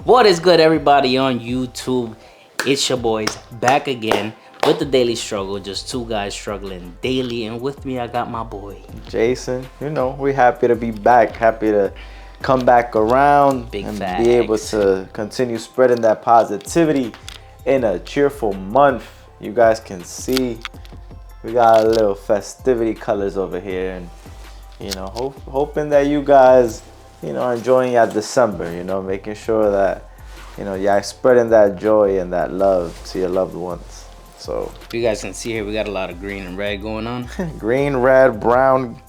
What is good, everybody on YouTube? It's your boys back again with the Daily Struggle. Just two guys struggling daily, and with me I got my boy Jason. We're happy to be back, happy to come back around Big and facts. be able to continue spreading that positivity in a cheerful month. You guys can see we got a little festivity colors over here, and hoping that you guys are enjoying your December, making sure that y'all spreading that joy and that love to your loved ones. So you guys can see here we got a lot of green and red going on. green, red, brown,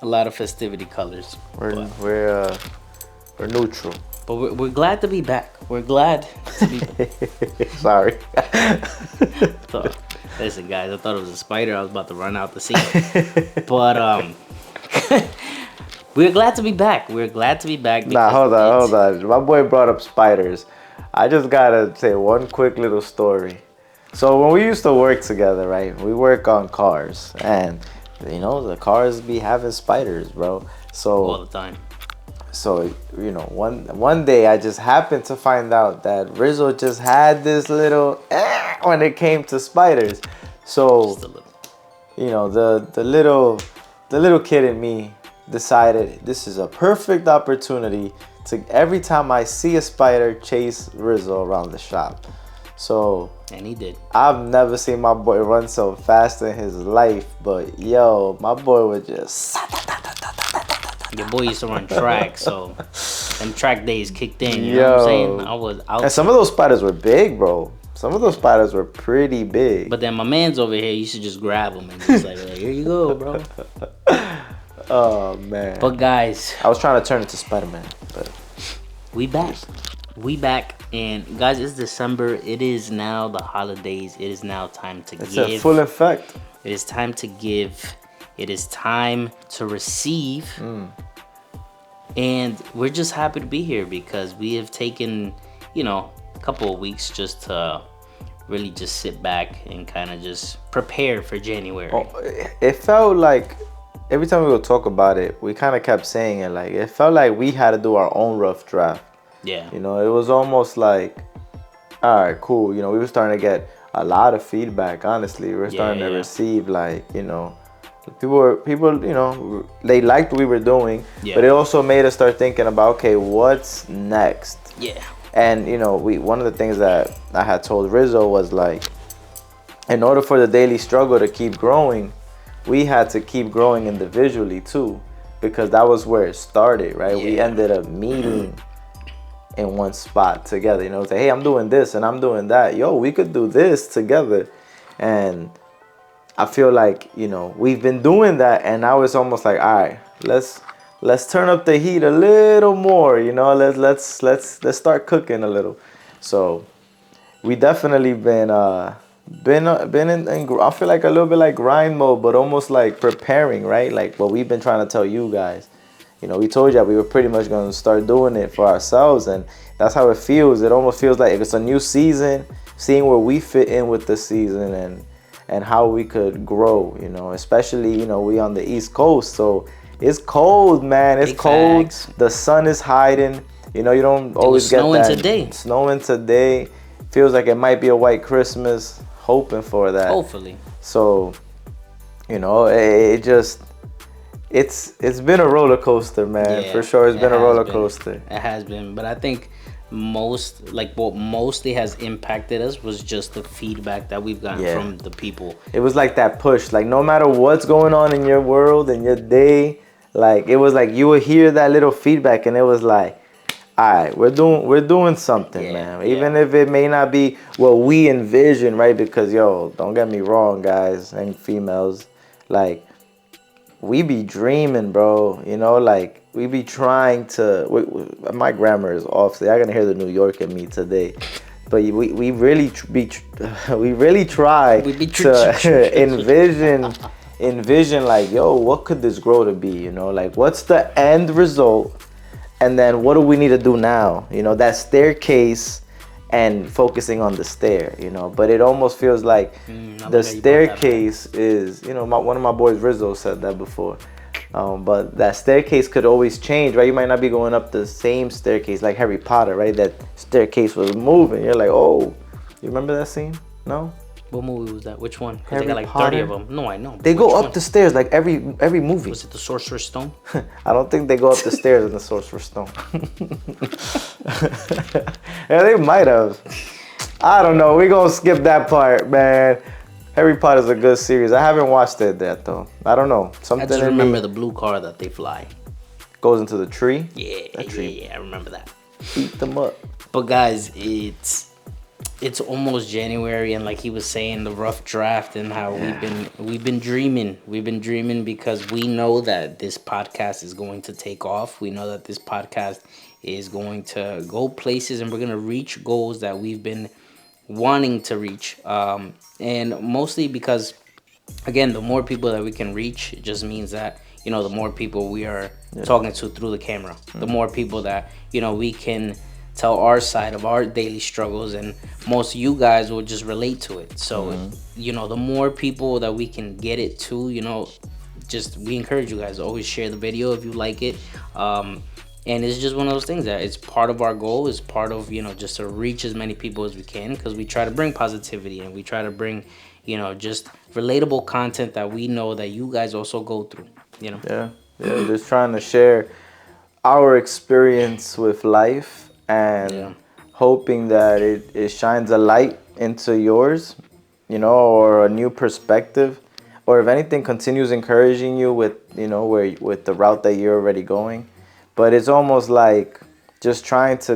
A lot of festivity colors. we're neutral. But we're glad to be back. We're glad to be back. Sorry. Listen, guys, I thought it was a spider. I was about to run out the scene. But we're glad to be back. We're glad to be back. Nah, hold on. My boy brought up spiders. I just gotta say one quick little story. So when we used to work together, right? We work on cars, and the cars be having spiders, bro. All the time. So one day I just happened to find out that Rizzo just had this little when it came to spiders. So Just a little. the little kid in me decided this is a perfect opportunity to, every time I see a spider, chase Rizzo around the shop. So And he did. I've never seen my boy run so fast in his life, but yo, my boy would just Your boy used to run track, so them track days kicked in. You know what I'm saying? I was out. And some of those spiders were big, bro. Some of those spiders were pretty big. But then my man's over here used to just grab him and just like here you go, bro. Oh man. But guys, I was trying to turn it to Spider-Man, but we back. We back, and guys, it's December. It is now the holidays. It is now time to it's give. in full effect. It is time to give. It is time to receive. And we're just happy to be here because we have taken, a couple of weeks just to really just sit back and kind of just prepare for January. It felt like every time we would talk about it, we kind of kept saying it, like it felt like we had to do our own rough draft. Yeah. It was almost like, all right, cool. We were starting to get a lot of feedback. Honestly, we were starting to receive people, they liked what we were doing, but it also made us start thinking about, okay, what's next? Yeah. And one of the things that I had told Rizzo was like, in order for the Daily Struggle to keep growing, we had to keep growing individually too, because that was where it started, right? Yeah. We ended up meeting in one spot together, say, hey, I'm doing this and I'm doing that. Yo, we could do this together. And I feel like, we've been doing that, and now it's almost like, all right, let's turn up the heat a little more, let's start cooking a little. So we definitely been in I feel like a little bit like grind mode, but almost like preparing, right? Like what we've been trying to tell you guys. We told you that we were pretty much going to start doing it for ourselves, and that's how it feels. It almost feels like it's a new season, seeing where we fit in with the season and how we could grow, especially, we on the East Coast, so it's cold, man. It's cold. Facts. The sun is hiding. You don't always get snowing that. today. Snowing today. Feels like it might be a white Christmas. Hoping for that. Hopefully. So, it's been a roller coaster, man. Yeah, for sure, it's been a roller been. coaster. It has been, but I think what mostly has impacted us was just the feedback that we've gotten from the people. It was like that push, like no matter what's going on in your world, in your day, like it was like you would hear that little feedback, and it was like, all right, we're doing something, man. Even if it may not be what we envision, right? Because don't get me wrong, guys and females, like we be dreaming, bro. Like we be trying to. My grammar is off, so y'all gonna hear the New York in me today. But we really try to envision like, what could this grow to be? Like what's the end result, and then what do we need to do now? That staircase and focusing on the stair, but it almost feels like the staircase is, one of my boys, Rizzo, said that before. But that staircase could always change, right? You might not be going up the same staircase like Harry Potter, right? That staircase was moving. You're like, oh, you remember that scene? No? What movie was that? Which one? Because Harry they got like Potter? 30 of them. No, I know. but They which go up one? the stairs like every movie. Was it the Sorcerer's Stone? I don't think they go up the stairs in the Sorcerer's Stone. Yeah, they might have. I don't know. We're going to skip that part, man. Harry Potter's a good series. I haven't watched it yet, though. I don't know. I Something just in remember me the blue car that they fly. goes into the tree. Yeah, I remember that. Beat them up. But guys, it's almost January, and like he was saying, the rough draft and how we've been dreaming. We've been dreaming because we know that this podcast is going to take off. We know that this podcast is going to go places, and we're gonna reach goals that we've been wanting to reach. And mostly because, again, the more people that we can reach, it just means that, you know, the more people we are talking to through the camera, the more people that, you know, we can tell our side of our daily struggles, and most of you guys will just relate to it. So, you know, the more people that we can get it to, you know, just we encourage you guys to always share the video if you like it. And it's just one of those things that it's part of our goal, is part of, you know, just to reach as many people as we can, because we try to bring positivity and we try to bring, you know, just relatable content that we know that you guys also go through, you know. Yeah, just trying to share our experience with life and hoping that it shines a light into yours, you know, or a new perspective, or if anything, continues encouraging you with, you know, with the route that you're already going. But it's almost like just trying to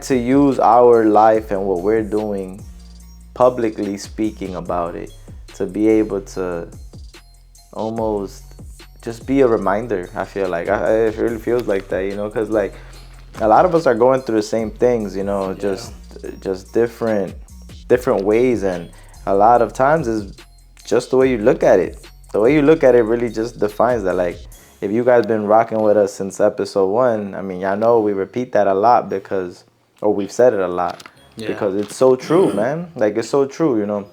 use our life and what we're doing, publicly speaking about it, to be able to almost just be a reminder. I feel like it really feels like that, you know, because like a lot of us are going through the same things, you know, just different ways, and a lot of times is just the way you look at it. The way you look at it really just defines that. Like, if you guys been rocking with us since episode 1, I mean, I know we repeat that a lot or we've said it a lot because it's so true, man. Like, it's so true, you know.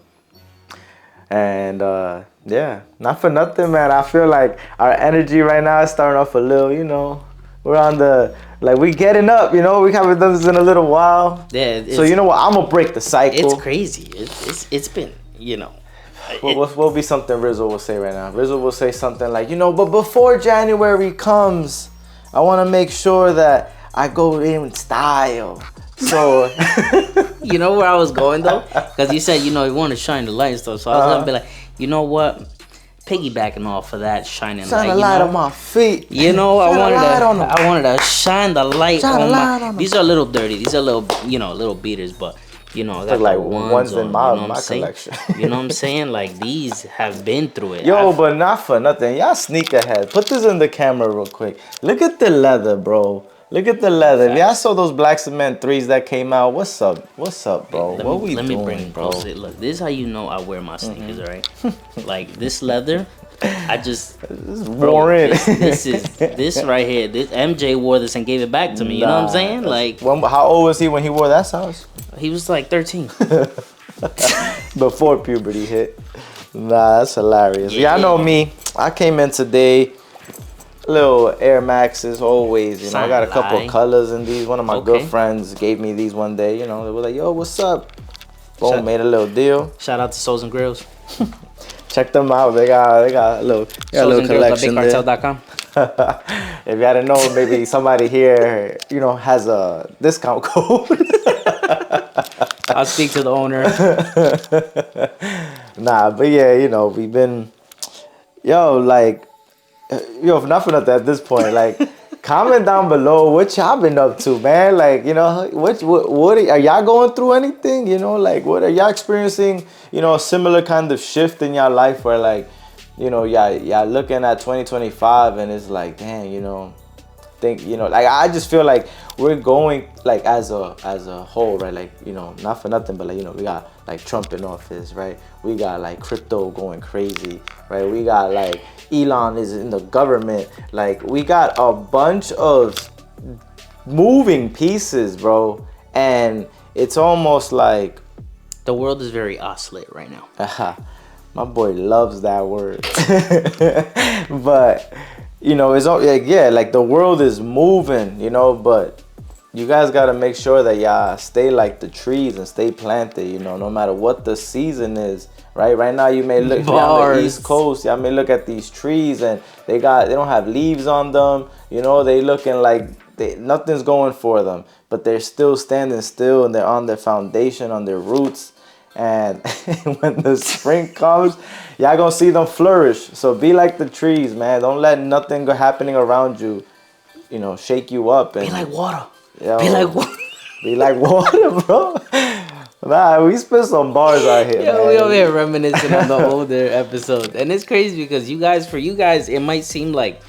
And not for nothing, man. I feel like our energy right now is starting off a little, you know, we're on we getting up, you know. We haven't done this in a little while. Yeah. So you know what? I'm gonna break the cycle. It's crazy. It's been, you know. What will be something Rizzo will say right now? Rizzo will say something like, you know, but before January comes, I want to make sure that I go in style. So, you know where I was going though? Because you said, you know, you want to shine the light and stuff. So I was going to be like, you know what? Piggybacking off of that shining shine light. the light on my feet. You know, I Shine wanted to shine the light Shine on the light my. on 'em. These are a little dirty. These are little, you know, little beaters, but. You know, I got like the ones in on, my you know what I'm saying? collection. You know what I'm saying? Like, these have been through it. Yo, but not for nothing. Y'all sneak ahead. Put this in the camera real quick. Look at the leather, bro. Look at the leather. If y'all saw those Black Cement 3s that came out, what's up? What's up, bro? Let me bring it closer. Look, this is how you know I wear my sneakers, right? Like, this leather, I just... wore in. This right here. This MJ wore this and gave it back to me. You know what I'm saying? Like, how old was he when he wore that size? He was like 13. Before puberty hit. Nah, that's hilarious. Yeah, I know me. I came in today, little Air Maxes always. You know, I got a couple of colors in these. One of my good friends gave me these one day. You know, they were like, yo, what's up? Boom, made a little deal. Shout out to Souls and Grills. Check them out. They got a little collection there. BigCartel.com. If y'all didn't know, maybe somebody here, you know, has a discount code. I'll speak to the owner. Nah, but yeah, you know, we've been, not for nothing at this point, like, comment down below what y'all been up to, man. Like, you know, what are y'all going through anything? You know, like, what are y'all experiencing? You know, a similar kind of shift in your life where, like, you know, y'all looking at 2025 and it's like, damn, you know, like, I just feel like we're going, like, as a whole, right? Like, you know, not for nothing, but, like, you know, we got, like, Trump in office, right? We got, like, crypto going crazy, right? We got, like, Elon is in the government. Like, we got a bunch of moving pieces, bro. And it's almost like... The world is very oscillate right now. My boy loves that word. But, you know, it's all, like, yeah, like the world is moving, you know, but you guys got to make sure that y'all stay like the trees and stay planted, you know, no matter what the season is, right? Right now you may look on the East Coast, y'all may look at these trees and they don't have leaves on them, you know, they looking like nothing's going for them, but they're still standing still and they're on their foundation, on their roots. And when the spring comes, y'all gonna see them flourish. So be like the trees, man. Don't let nothing happening around you, you know, shake you up. And be like water. Yo, be like water. Be like water, bro. Nah, we spit some bars out here. Yeah, man. we over here reminiscing on the older episodes, and it's crazy because for you guys, it might seem like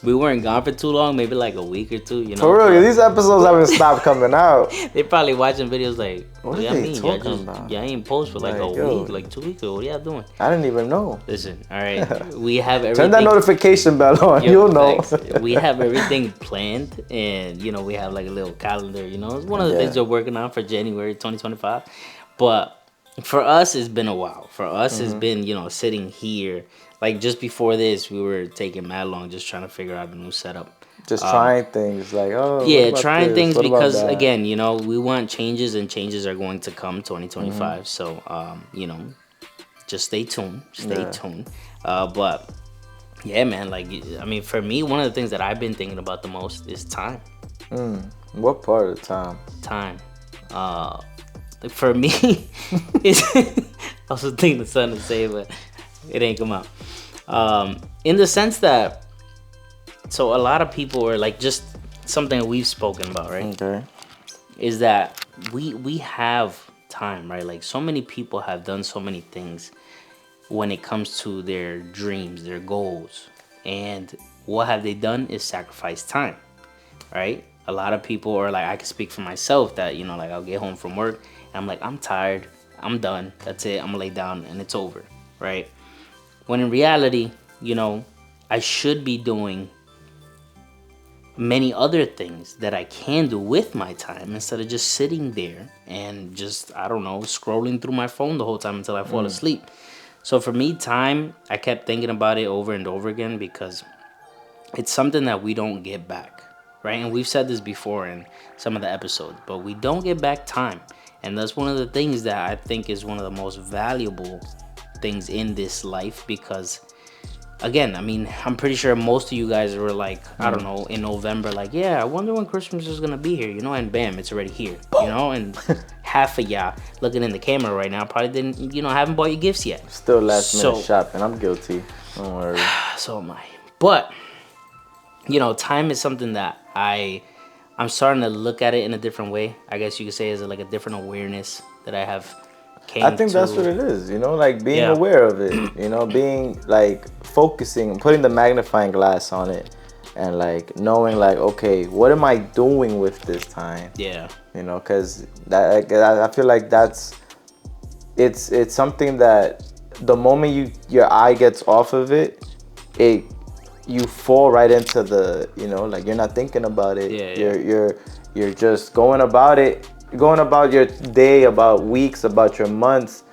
we weren't gone for too long, maybe like a week or two, you know. For real, these episodes haven't stopped coming out. They probably watching videos like, what are they talking about? Yeah, I ain't post for like a week, like 2 weeks ago. What are y'all doing? I didn't even know. Listen, all right, we have everything. Turn that notification bell on. You'll know. We have everything planned, and you know we have like a little calendar. You know, it's one of the things we're working on for January 2025. But for us, it's been a while. For us, it's been, you know, sitting here. Like just before this, we were taking mad long just trying to figure out a new setup. Just trying things like, yeah, trying things because again, you know, we want changes and changes are going to come 2025. So, you know, just stay tuned. Stay tuned. But yeah, man, like, I mean, for me, one of the things that I've been thinking about the most is time. What part of the time? Time. Like for me, it's I was thinking of something to say, but it ain't come out. In the sense that, so a lot of people are like, just something that we've spoken about, right? Okay. Is that we have time, right? Like so many people have done so many things when it comes to their dreams, their goals. And what have they done is sacrifice time, right? A lot of people are like, I can speak for myself that, you know, like I'll get home from work and I'm like, I'm tired, I'm done, that's it, I'm gonna lay down and it's over, right? When in reality, you know, I should be doing many other things that I can do with my time instead of just sitting there and just, I don't know, scrolling through my phone the whole time until I fall asleep. So for me, time, I kept thinking about it over and over again because it's something that we don't get back, right? And we've said this before in some of the episodes, but we don't get back time. And that's one of the things that I think is one of the most valuable things in this life because, again, I mean, I'm pretty sure most of you guys were like, I don't know, in November, like, yeah, I wonder when Christmas is gonna be here, you know, and bam, it's already here, you know, and half of y'all looking in the camera right now probably didn't, you know, haven't bought your gifts yet. Still last minute shopping. I'm guilty. Don't worry. So am I. But, you know, time is something that I'm starting to look at it in a different way. I guess you could say as like a different awareness that I have. I think that's what it is, you know, like being aware of it, you know, being like focusing, putting the magnifying glass on it and like knowing like, okay, what am I doing with this time? Yeah. You know, because I feel like it's something that the moment your eye gets off of it, you fall right into the, you know, like you're not thinking about it. Yeah. You're just going about it. Going about your day, about weeks, about your months,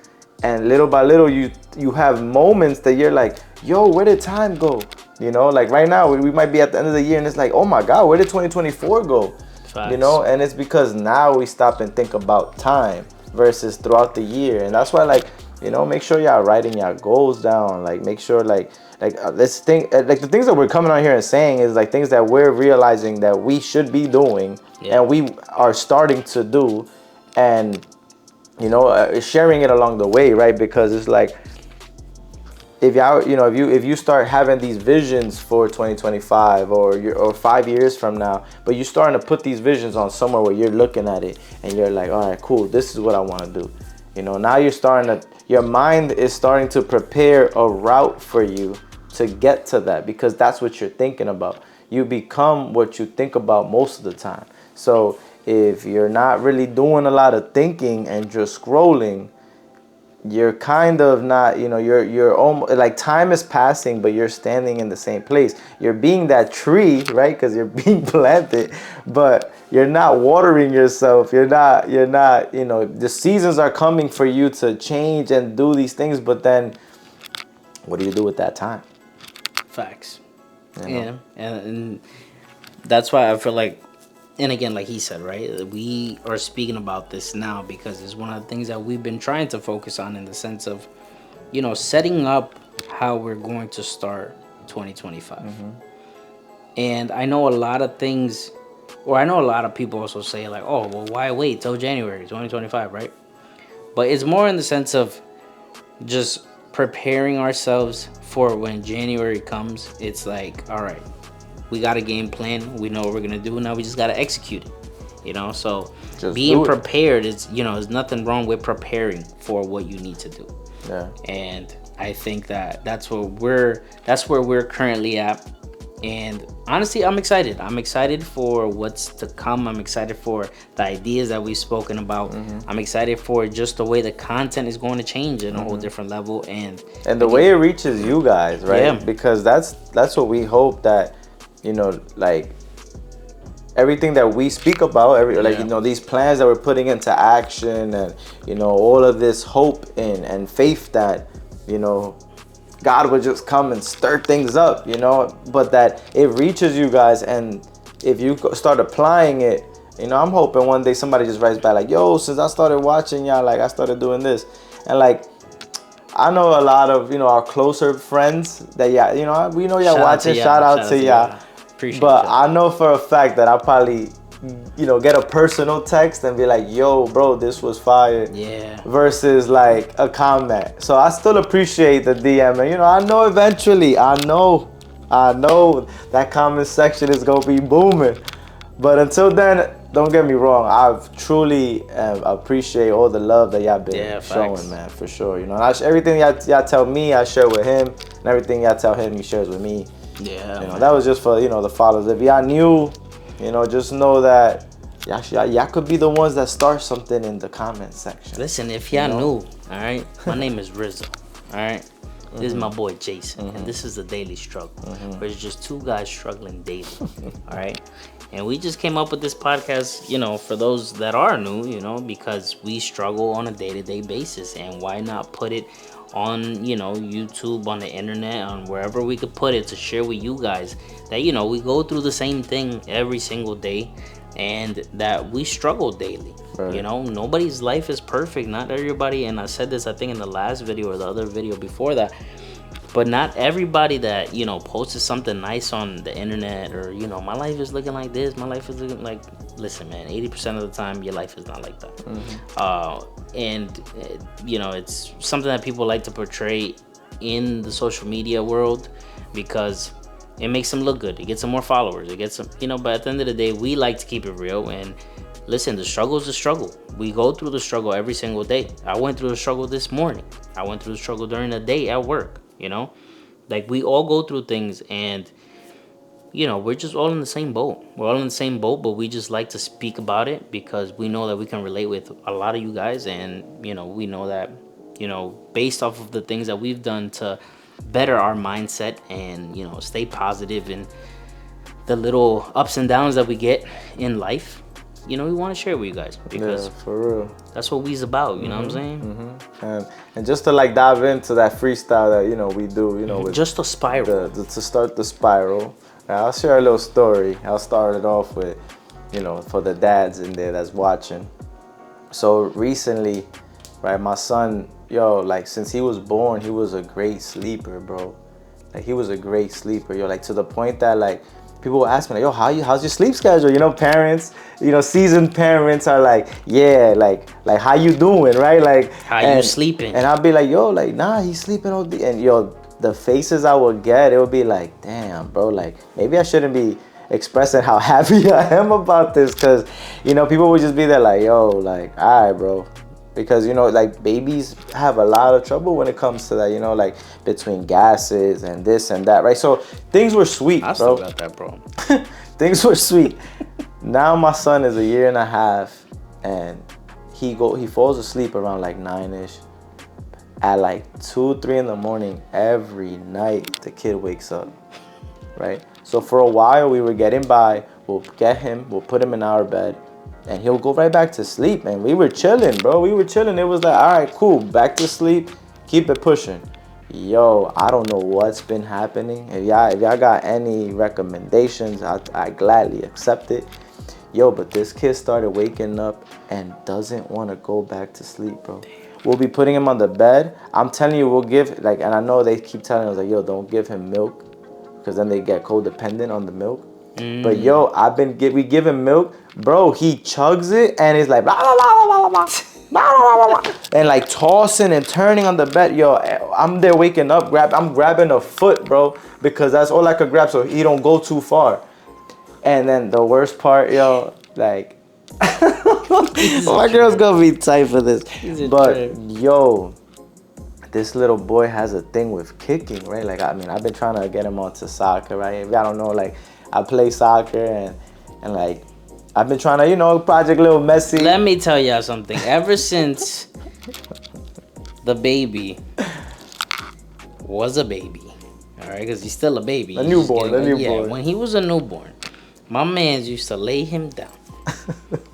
and little by little you have moments that you're like, yo, where did time go? You know, like right now we might be at the end of the year and it's like, oh my God, where did 2024 go? Facts. You know, and it's because now we stop and think about time versus throughout the year. And that's why, like, you know, make sure y'all writing y'all goals down. Like, make sure let's think, like the things that we're coming on here and saying is like things that we're realizing that we should be doing and we are starting to do, and you know, sharing it along the way, right? Because it's like, if y'all, you know, if you start having these visions for 2025 or 5 years from now, but you're starting to put these visions on somewhere where you're looking at it and you're like, all right, cool, this is what I want to do. You know, now your mind is starting to prepare a route for you to get to that, because that's what you're thinking about. You become what you think about most of the time. So if you're not really doing a lot of thinking and just scrolling, you're kind of not, you know, you're almost like time is passing, but you're standing in the same place. You're being that tree, right? Because you're being planted, but you're not watering yourself. You're not, you know, the seasons are coming for you to change and do these things, but then what do you do with that time? Facts. You know? Yeah, and that's why I feel like, and again, like he said, right, we are speaking about this now because it's one of the things that we've been trying to focus on in the sense of, setting up how we're going to start 2025. And I know a lot of things, or I know a lot of people also say like, oh, well, why wait till January 2025, right? But it's more in the sense of just preparing ourselves for when January comes. It's like, all right, we got a game plan. We know what we're going to do. Now we just got to execute it, So Just being prepared is, there's nothing wrong with preparing for what you need to do. Yeah. And I think that's where we're currently at. And honestly, I'm excited. I'm excited for what's to come. I'm excited for the ideas that we've spoken about. I'm excited for just the way the content is going to change in a whole different level. And the way it reaches you guys, right? Yeah. Because that's what we hope that, like everything that we speak about, these plans that we're putting into action, and all of this hope and faith that, God would just come and stir things up, but that it reaches you guys. And if you start applying it, I'm hoping one day somebody just writes back like, yo, since I started watching y'all, like I started doing this. And like, I know a lot of, our closer friends that, we know y'all watching. Shout out to y'all. Appreciate but y'all. I know for a fact that I'll probably, get a personal text and be like, yo, bro, this was fire. Yeah. Versus like a comment. So I still appreciate the DM. And, I know eventually, I know that comment section is going to be booming. But until then, don't get me wrong. I've truly appreciate all the love that y'all been showing, facts. man, for sure. Everything y'all tell me, I share with him. And everything y'all tell him, he shares with me. Yeah. That was just for, the followers. If y'all new, just know that y'all could be the ones that start something in the comment section. Listen, if y'all new, all right, my name is Rizzo, all right? This is my boy Jason, and this is the Daily Struggle, where it's just two guys struggling daily, all right? And we just came up with this podcast, for those that are new, because we struggle on a day-to-day basis, and why not put it on, YouTube, on the internet, on wherever we could put it to share with you guys that, we go through the same thing every single day and that we struggle daily. Right. Nobody's life is perfect. Not everybody, and I said this, I think, in the last video or the other video before that, but not everybody that, posted something nice on the internet or, my life is looking like this, my life is looking like, listen, man, 80% of the time, your life is not like that. And it's something that people like to portray in the social media world because it makes them look good. It gets them more followers. It gets them, but at the end of the day, we like to keep it real. And listen, the struggle is the struggle. We go through the struggle every single day. I went through the struggle this morning. I went through the struggle during the day at work, Like, we all go through things, and, we're just all in the same boat. We're all in the same boat, but we just like to speak about it because we know that we can relate with a lot of you guys. And, we know that, based off of the things that we've done to better our mindset and, stay positive and the little ups and downs that we get in life, we want to share it with you guys because for real, that's what we's about. You know what I'm saying? And just to like dive into that freestyle that we do, with just a spiral to start the spiral. I'll share a little story. I'll start it off with, for the dads in there that's watching. So recently, right, my son, like since he was born, he was a great sleeper, bro. Like he was a great sleeper, like to the point that like people will ask me like, yo, how's your sleep schedule? Parents, seasoned parents are like, yeah, like how you doing, right? Like how you sleeping? And I'll be like, yo, like nah, he's sleeping all day. And the faces I would get, it would be like, damn, bro, like maybe I shouldn't be expressing how happy I am about this, because people would just be there like, yo, like, all right, bro. Because like babies have a lot of trouble when it comes to that, like between gases and this and that, right? So things were sweet, bro. I still got that, bro. Things were sweet. Now my son is 1.5 years, and he falls asleep around like 9ish. At like 2-3 in the morning every night, the kid wakes up, right? So for a while we were getting by. We'll get him, we'll put him in our bed, and he'll go right back to sleep. And we were chilling, bro. We were chilling. It was like, all right, cool, back to sleep, keep it pushing. Yo, I don't know what's been happening. If y'all got any recommendations, I gladly accept it. Yo, but this kid started waking up and doesn't want to go back to sleep, bro. We'll be putting him on the bed. I'm telling you, we'll give like, and I know they keep telling us like, yo, don't give him milk, because then they get codependent on the milk. But yo, we give him milk, bro. He chugs it and it's like blah blah blah blah blah blah. And like tossing and turning on the bed. Yo, I'm there waking up, I'm grabbing a foot, bro, because that's all I could grab so he don't go too far. And then the worst part, yo, like my girl's gonna be tight for this. But yo, this little boy has a thing with kicking, right? Like, I mean, I've been trying to get him onto soccer, right? If y'all don't know, like, I play soccer and like, I've been trying to, Project Little Messi. Let me tell y'all something. Ever since the baby was a baby, all right, because he's still a baby. A newborn. Yeah, when he was a newborn, my mans used to lay him down.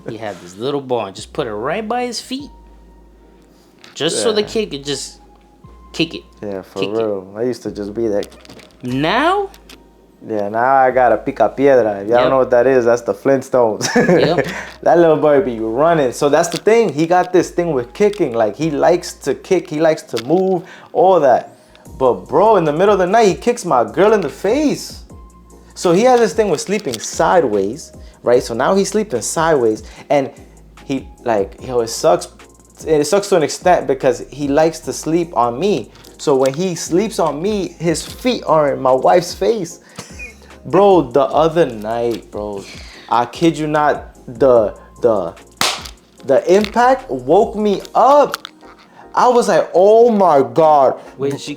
He had this little ball and just put it right by his feet, just so the kid could just kick it. Yeah, for real. I used to just be there. Now? Yeah, now I got a pica piedra. If y'all don't know what that is, that's the Flintstones. Yep. That little boy be running. So that's the thing. He got this thing with kicking. Like, he likes to kick. He likes to move. All that. But, bro, in the middle of the night, he kicks my girl in the face. So he has this thing with sleeping sideways, right? So now he's sleeping sideways. And he, like, it sucks. It sucks to an extent because he likes to sleep on me. So when he sleeps on me, his feet are in my wife's face. Bro, the other night, bro, I kid you not, the impact woke me up. I was like, oh my God. Wait, he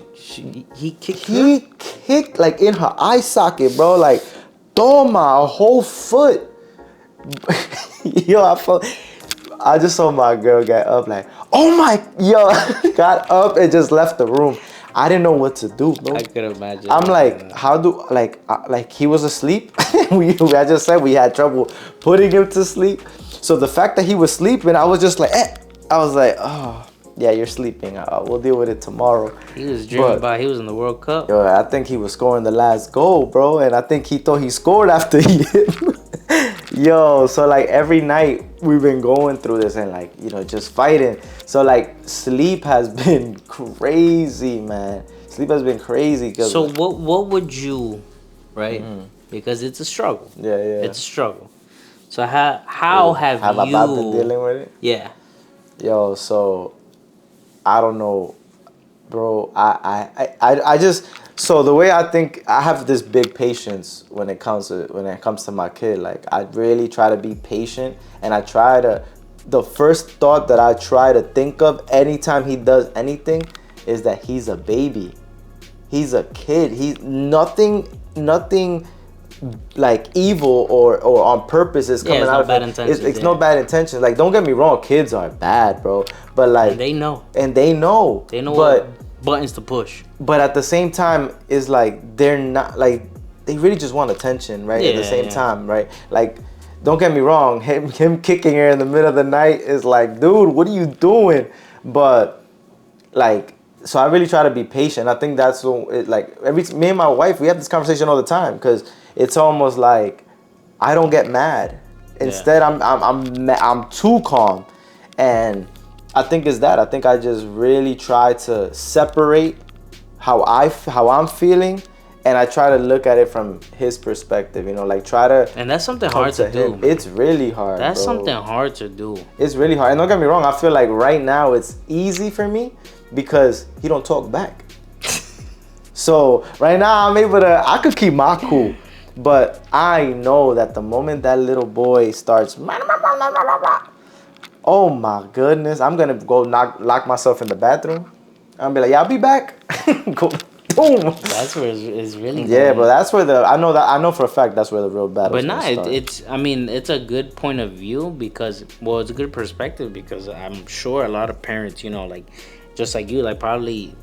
kicked her? He kicked like in her eye socket, bro. Like, toma, a whole foot. Yo, I just saw my girl get up like, oh my, got up and just left the room. I didn't know what to do, bro. I could imagine. I'm like, like he was asleep. I just said we had trouble putting him to sleep. So the fact that he was sleeping, I was just like, I was like, oh, yeah, you're sleeping. We'll deal with it tomorrow. He was dreaming about he was in the World Cup. Yo, I think he was scoring the last goal, bro. And I think he thought he scored after he hit. Yo, so like every night we've been going through this and like, just fighting. So like sleep has been crazy, man. Sleep has been crazy. So what would you, right? Because it's a struggle. Yeah. It's a struggle. So how have you... Have I been dealing with it? Yeah. Yo, so I don't know, bro. I just... So the way I think, I have this big patience when it comes to my kid. Like, I really try to be patient, and I try to, the first thought that I try to think of anytime he does anything is that he's a baby. He's a kid. He's nothing like evil or on purpose is coming out of it. It's no bad intentions. Like, don't get me wrong, kids are bad, bro. But like, and they know. They know what buttons to push. But at the same time, it's like they're not, like, they really just want attention, right? At the same time, right? Like, don't get me wrong, him kicking her in the middle of the night is like, dude, what are you doing? But like, so I really try to be patient. I think that's like me and my wife, we have this conversation all the time, because it's almost like I don't get mad. Instead, I'm too calm, and I think it's that. I think I just really try to separate how I'm feeling, and I try to look at it from his perspective. Like, try to. And that's something hard to do. It's really hard. That's something hard to do. It's really hard. And don't get me wrong, I feel like right now it's easy for me because he don't talk back. So right now I could keep my cool, but I know that the moment that little boy starts, oh my goodness, I'm gonna go lock myself in the bathroom. I'm gonna be like, yeah, I'll be back. Go, boom. That's where it's really. Yeah, but that's where I know for a fact that's where the real battle. But it's a good point of view because, it's a good perspective because I'm sure a lot of parents, like, just like you, like probably,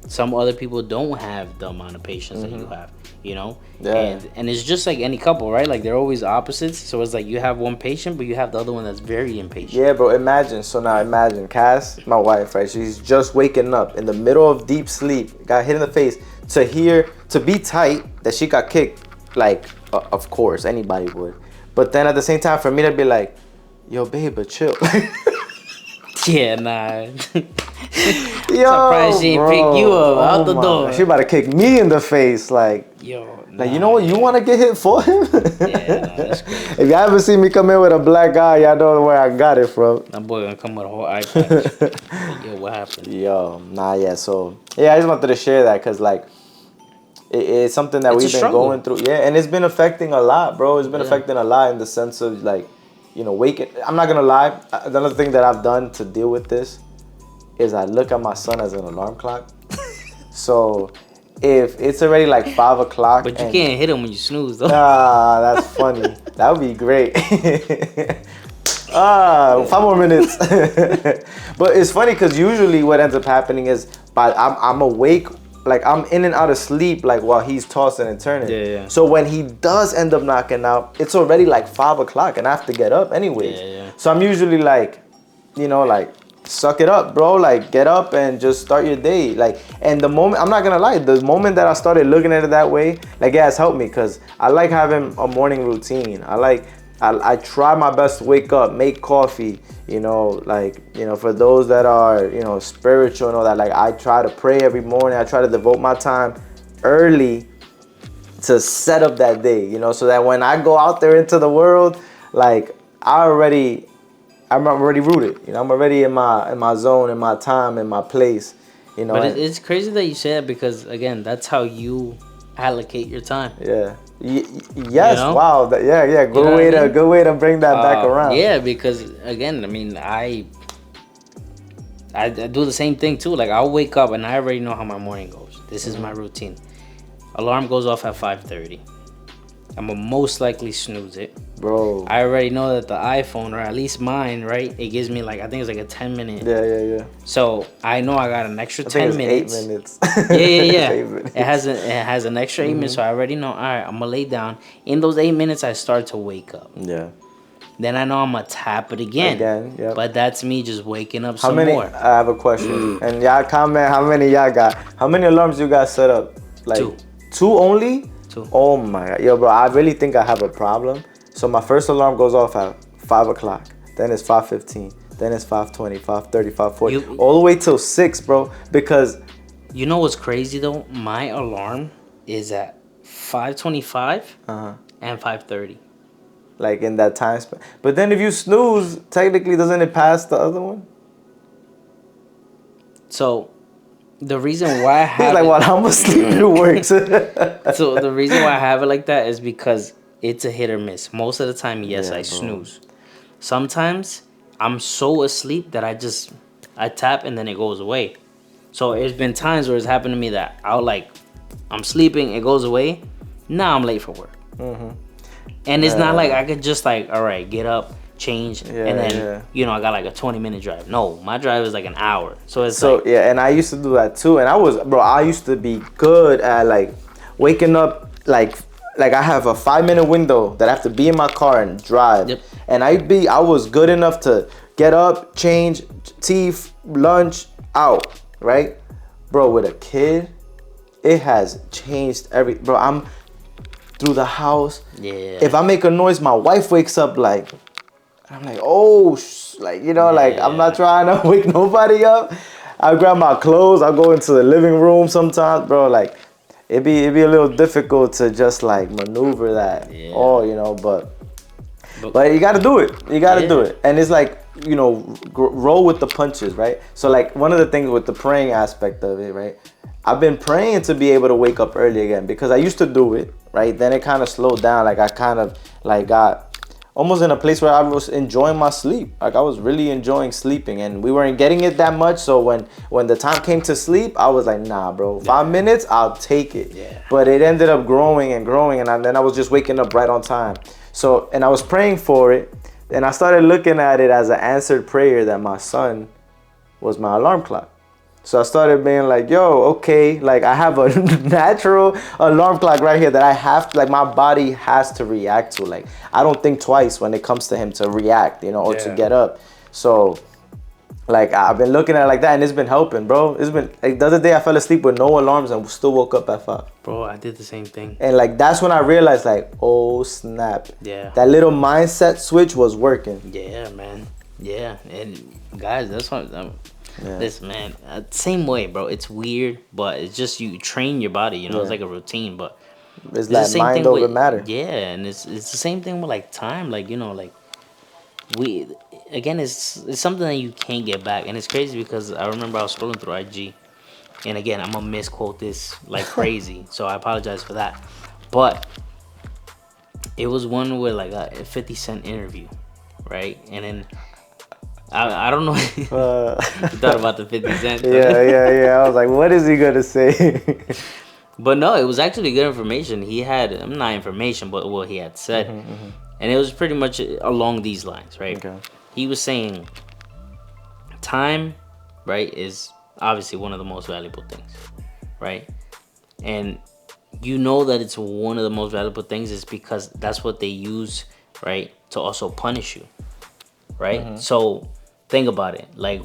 some other people don't have the amount of patience that you have, you know. Yeah. And it's just like any couple, right? Like they're always opposites. So it's like you have one patient, but you have the other one that's very impatient. Yeah, bro. Imagine. So now imagine Cass, my wife, right? She's just waking up in the middle of deep sleep, got hit in the face. To be tight that she got kicked, like of course anybody would. But then at the same time, for me to be like, yo, babe, but chill. Yeah, nah. Yo, Surprised she ain't pick you up out the door. She about to kick me in the face, like. Yo, Like, you know what? You want to get hit for him? Yeah, nah, that's crazy. If y'all ever see me come in with a black eye, y'all know where I got it from. That boy gonna come with a whole iPad. Like, yo, what happened? Yo, nah, yeah. So, yeah, I just wanted to share that because, like, it's something that It's a we've been struggle. going through. Yeah, and it's been affecting a lot, bro. It's been affecting a lot in the sense of, like, you know, waking. I'm not going to lie. Another thing that I've done to deal with this is I look at my son as an alarm clock. So, if it's already like 5 o'clock. But you can't hit him when you snooze, though. Ah, that's funny. That would be great. 5 more minutes. But it's funny because usually what ends up happening is I'm awake, like I'm in and out of sleep, like while he's tossing and turning. Yeah. So when he does end up knocking out, it's already like 5 o'clock and I have to get up anyways. Yeah. So I'm usually like, you know, like, suck it up, bro. Like, get up and just start your day. Like, and the moment, I'm not gonna lie, the moment that I started looking at it that way, like, it has helped me because I like having a morning routine. I try my best to wake up, make coffee, you know, like, you know, for those that are, you know, spiritual and all that, like, I try to pray every morning. I try to devote my time early to set up that day, you know, so that when I go out there into the world, like, I'm already rooted, you know. I'm already in my zone, in my time, in my place, you know. But it's crazy that you say that because, again, that's how you allocate your time. Yeah. Yes. You know? Wow. Yeah. Good You know way what I mean? good way to bring that back around. Yeah, because again, I mean, I do the same thing too. Like I'll wake up and I already know how my morning goes. This is my routine. Alarm goes off at 5:30. I'm gonna most likely snooze it. Bro. I already know that the iPhone, or at least mine, right? It gives me like, I think it's like a 10-minute. Yeah. So I know I got an extra 10 minutes. 8 minutes. Yeah. 8 minutes. It has an extra 8 minutes, so I already know. All right, I'm gonna lay down. In those 8 minutes, I start to wake up. Yeah. Then I know I'm gonna tap it again. Yep. But that's me just waking up How some many? more. I have a question, and y'all comment how many y'all got. How many alarms you got set up? Like 2. 2 only? 2. Oh my god, yo, bro! I really think I have a problem. So my first alarm goes off at 5 o'clock. Then it's 5:15. Then it's 5:20, 5:30, 5:40, all the way till 6, bro. Because you know what's crazy though? My alarm is at 5:25 and 5:30. like in that time span. But then if you snooze, technically, doesn't it pass the other one? So the reason why I He's have like, it, well, how much sleep it works. so the reason why I have it like that is because it's a hit or miss. Most of the time, yes, Yeah, I bro. snooze. Sometimes I'm so asleep that I tap and then it goes away. So there's been times where it's happened to me that I'm sleeping, it goes away. Now I'm late for work. And it's not like I could just all right, get up, change, and then you know, I got like a 20-minute drive. No, my drive is like an hour. So it's Yeah, and I used to do that too. And I used to be good at like waking up like I have a 5-minute window that I have to be in my car and drive. Yep. And I was good enough to get up, change, teeth, lunch, out, right? Bro, with a kid, it has changed bro, I'm through the house. Yeah. If I make a noise, my wife wakes up like, I'm like, oh, like, you know, like I'm not trying to wake nobody up. I grab my clothes, I go into the living room sometimes, bro. Like, it'd be a little difficult to just like maneuver that. Yeah. Oh, you know, but you gotta do it. You gotta do it. And it's like, you know, roll with the punches, right? So like one of the things with the praying aspect of it, right? I've been praying to be able to wake up early again because I used to do it, right? Then it kind of slowed down. Like I kind of like got almost in a place where I was enjoying my sleep. Like I was really enjoying sleeping and we weren't getting it that much. So when the time came to sleep, I was like, nah, bro, 5 minutes, I'll take it. Yeah. But it ended up growing and growing. And then I was just waking up right on time. So, and I was praying for it. And I started looking at it as an answered prayer that my son was my alarm clock. So I started being like, yo, okay, like I have a natural alarm clock right here that I have to, like my body has to react to. Like I don't think twice when it comes to him to react, you know, or to get up. So like I've been looking at it like that and it's been helping, bro. It's been like the other day I fell asleep with no alarms and still woke up at 5. Bro, I did the same thing. And like that's when I realized like, oh snap. Yeah. That little mindset switch was working. Yeah, man. Yeah, and guys, that's what. This man, same way, bro. It's weird, but it's just you train your body. You know, it's like a routine. But it's like mind over matter. Yeah, and it's the same thing with like time. Like you know, like we again, it's something that you can't get back, and it's crazy because I remember I was scrolling through IG, and again, I'm gonna misquote this like crazy, so I apologize for that. But it was one with like a 50 Cent interview, right? And then I don't know. You thought about the 50 Cent. Yeah. I was like, what is he gonna say? But no, it was actually good information. He had, not information, but what he had said. And it was pretty much along these lines, right? Okay. He was saying time, right, is obviously one of the most valuable things, right? And you know that it's one of the most valuable things is because that's what they use, right, to also punish you, right? So think about it. Like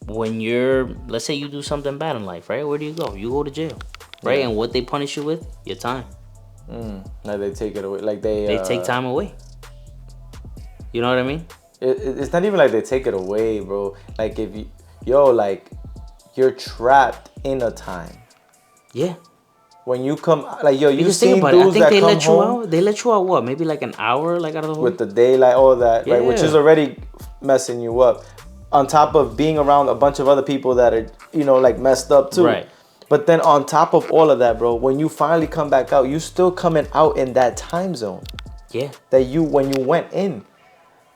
when you're, let's say you do something bad in life, right? Where do you go? You go to jail, right? And what they punish you with? Your time. Like they take it away. Like they take time away. You know what I mean? It's not even like they take it away, bro. Like if you, like you're trapped in a time. Yeah. When you come, like yo, you think seen about it. I dudes think that they come let you home out. They let you out what? Maybe like an hour, like out of the home with the daylight, all that, right? Which Yeah. is already messing you up. On top of being around a bunch of other people that are, you know, like messed up too. Right. But then on top of all of that, bro, when you finally come back out, you still coming out in that time zone. Yeah. That you when you went in.